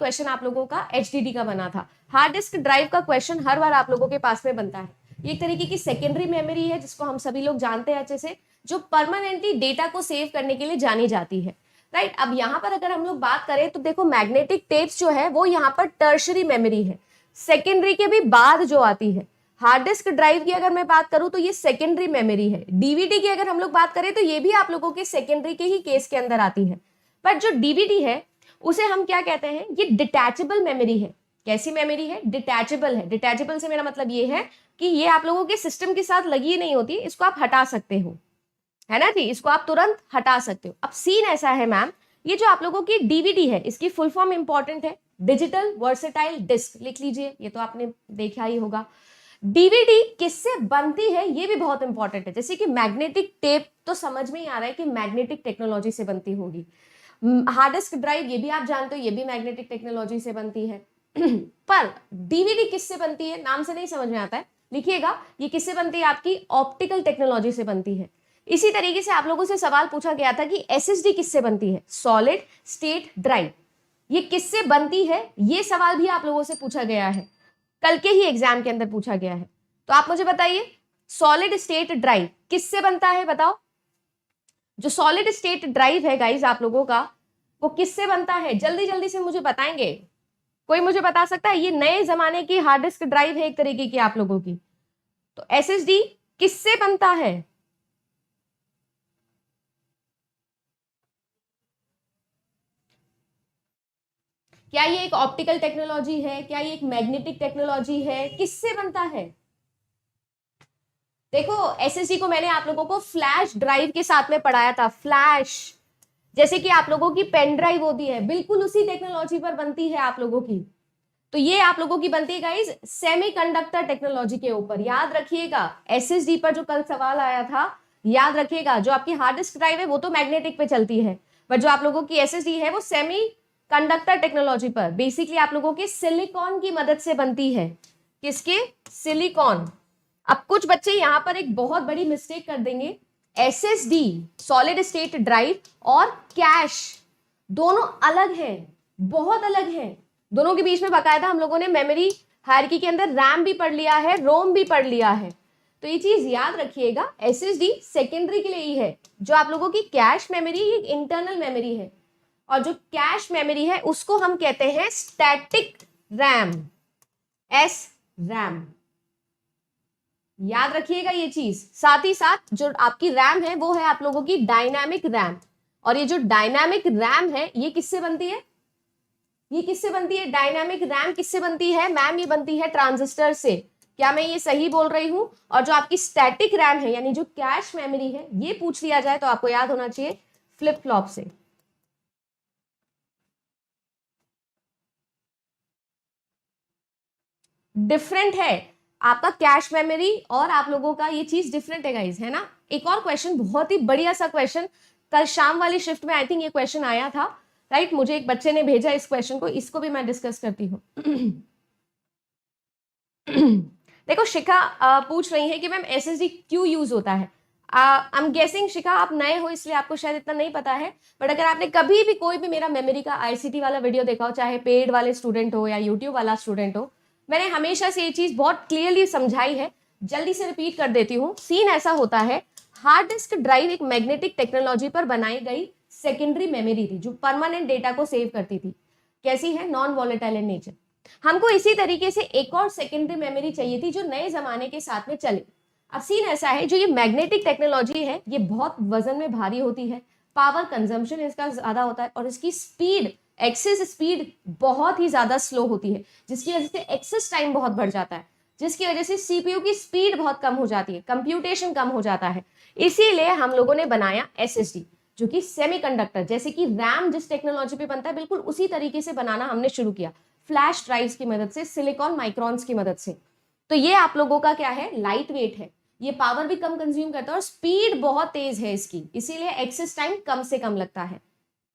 Question आप लोगों का HDD का बना था। हार्ड डिस्क ड्राइव का क्वेश्चन हर बार आप लोगों के पास में बनता है। ये एक तरीके की सेकेंडरी मेमोरी है जिसको हम सभी लोग जानते हैं अच्छे से, जो परमानेंटली डेटा को सेव करने के लिए जानी जाती है, राइट। अब यहाँ पर अगर हम लोग बात करें तो देखो मैग्नेटिक टेप्स जो है वो यहाँ पर टर्शरी मेमोरी है, सेकेंडरी के भी बाद जो आती है। हार्ड डिस्क ड्राइव की अगर मैं बात करूं तो ये सेकेंडरी मेमोरी है। डीवीडी की अगर हम लोग बात करें तो ये भी आप लोगों के सेकेंडरी के ही केस के अंदर आती है। बट जो डीवीडी है उसे हम क्या कहते हैं, ये डिटैचेबल मेमोरी है। कैसी मेमोरी है? डिटैचेबल है। डिटैचेबल से मेरा मतलब ये है कि ये आप लोगों के सिस्टम के साथ लगी नहीं होती, इसको आप हटा सकते हो, है ना जी, इसको आप तुरंत हटा सकते हो। अब सीन ऐसा है मैम, ये जो आप लोगों की डीवीडी है इसकी फुल फॉर्म इंपॉर्टेंट है, डिजिटल वर्सेटाइल डिस्क, लिख लीजिए, ये तो आपने देखा ही होगा। डीवीडी किससे बनती है ये भी बहुत इंपॉर्टेंट है। जैसे कि मैग्नेटिक टेप तो समझ में ही आ रहा है कि मैग्नेटिक टेक्नोलॉजी से बनती होगी। हार्ड डिस्क ड्राइव ये भी आप जानते हो, ये भी मैग्नेटिक टेक्नोलॉजी से बनती है। पर डीवीडी किससे बनती है, नाम से नहीं समझ में आता है, लिखिएगा ये किससे बनती है, आपकी ऑप्टिकल टेक्नोलॉजी से बनती है। इसी तरीके से आप लोगों से सवाल पूछा गया था कि एसएसडी किससे बनती है, सॉलिड स्टेट ड्राइव, ये किससे बनती है, ये सवाल भी आप लोगों से पूछा गया है, कल के ही एग्जाम के अंदर पूछा गया है। तो आप मुझे बताइए सॉलिड स्टेट ड्राइव किससे बनता है, बताओ। जो सॉलिड स्टेट ड्राइव है गाइस आप लोगों का, वो किससे बनता है, जल्दी जल्दी से मुझे बताएंगे, कोई मुझे बता सकता है? ये नए जमाने की हार्ड डिस्क ड्राइव है एक तरीके की आप लोगों की, तो एसएसडी किससे बनता है? क्या ये एक ऑप्टिकल टेक्नोलॉजी है, क्या ये एक मैग्नेटिक टेक्नोलॉजी है, किससे बनता है? देखो एसएसडी को मैंने आप लोगों को फ्लैश ड्राइव के साथ में पढ़ाया था। फ्लैश जैसे कि आप लोगों की पेन ड्राइव होती है, बिल्कुल उसी टेक्नोलॉजी पर बनती है आप लोगों की। तो ये आप लोगों की बनती है गाइस सेमीकंडक्टर टेक्नोलॉजी के ऊपर। याद रखिएगा एसएसडी पर जो कल सवाल आया था, याद रखिएगा जो आपकी हार्ड डिस्क ड्राइव है वो तो मैग्नेटिक पे चलती है, बट जो आप लोगों की एसएसडी है वो सेमी कंडक्टर टेक्नोलॉजी पर, बेसिकली आप लोगों के सिलिकॉन की मदद से बनती है। किसके? सिलिकॉन। अब कुछ बच्चे यहां पर एक बहुत बड़ी मिस्टेक कर देंगे, एसएसडी सॉलिड स्टेट ड्राइव और कैश दोनों अलग हैं, बहुत अलग हैं। दोनों के बीच में बाकायदा हम लोगों ने मेमोरी हायरार्की के अंदर रैम भी पढ़ लिया है, रोम भी पढ़ लिया है। तो ये चीज याद रखिएगा, एसएसडी सेकेंडरी के लिए ही है। जो आप लोगों की कैश मेमोरी एक इंटरनल मेमोरी है, और जो कैश मेमोरी है उसको हम कहते हैं स्टैटिक रैम, एस रैम। याद रखिएगा ये चीज। साथ ही साथ जो आपकी रैम है वो है आप लोगों की डायनामिक रैम, और ये जो डायनामिक रैम है ये किससे बनती है, ये किससे बनती है? डायनामिक रैम किससे बनती है मैम? ये बनती है ट्रांजिस्टर से। क्या मैं ये सही बोल रही हूं? और जो आपकी स्टैटिक रैम है यानी जो कैश मेमोरी है, ये पूछ लिया जाए तो आपको याद होना चाहिए फ्लिप फ्लॉप से। डिफरेंट है आपका कैश मेमोरी और आप लोगों का, ये चीज डिफरेंट है गाइज, है ना। एक और क्वेश्चन, बहुत ही बढ़िया सा क्वेश्चन, कल शाम वाली शिफ्ट में आई थिंक ये क्वेश्चन आया था, राइट। मुझे एक बच्चे ने भेजा इस क्वेश्चन को, इसको भी मैं डिस्कस करती हूँ। देखो शिखा पूछ रही है कि मैम एसएसडी क्यों यूज होता है। आई एम गेसिंग शिखा आप नए हो इसलिए आपको शायद इतना नहीं पता है, बट अगर आपने कभी भी कोई भी मेरा मेमोरी का आईसीटी वाला वीडियो देखा हो, चाहे पेड वाले स्टूडेंट हो या यूट्यूब वाला स्टूडेंट हो, मैंने हमेशा से ये चीज बहुत क्लियरली समझाई है, जल्दी से रिपीट कर देती हूँ। सीन ऐसा होता है, हार्ड डिस्क ड्राइव एक मैग्नेटिक टेक्नोलॉजी पर बनाई गई सेकेंडरी मेमोरी थी जो परमानेंट डेटा को सेव करती थी। कैसी है? Non volatile in nature. हमको इसी तरीके से एक और सेकेंडरी मेमोरी चाहिए थी जो नए जमाने के साथ में चले। अब सीन ऐसा है, जो ये मैग्नेटिक टेक्नोलॉजी है ये बहुत वजन में भारी होती है, पावर कंजम्पशन इसका ज्यादा होता है, और इसकी स्पीड, एक्सेस स्पीड बहुत ही ज्यादा स्लो होती है, जिसकी वजह से एक्सेस टाइम बहुत बढ़ जाता है, जिसकी वजह से सीपीयू की स्पीड बहुत कम हो जाती है, कंप्यूटेशन कम हो जाता है। इसीलिए हम लोगों ने बनाया एसएसडी, जो कि सेमीकंडक्टर, जैसे कि रैम जिस टेक्नोलॉजी पे बनता है बिल्कुल उसी तरीके से बनाना हमने शुरू किया, फ्लैश ड्राइव्स की मदद से, सिलिकॉन माइक्रॉन्स की मदद से। तो ये आप लोगों का क्या है, लाइट वेट है, ये पावर भी कम कंज्यूम करता है और स्पीड बहुत तेज है इसकी, इसीलिए एक्सेस टाइम कम से कम लगता है।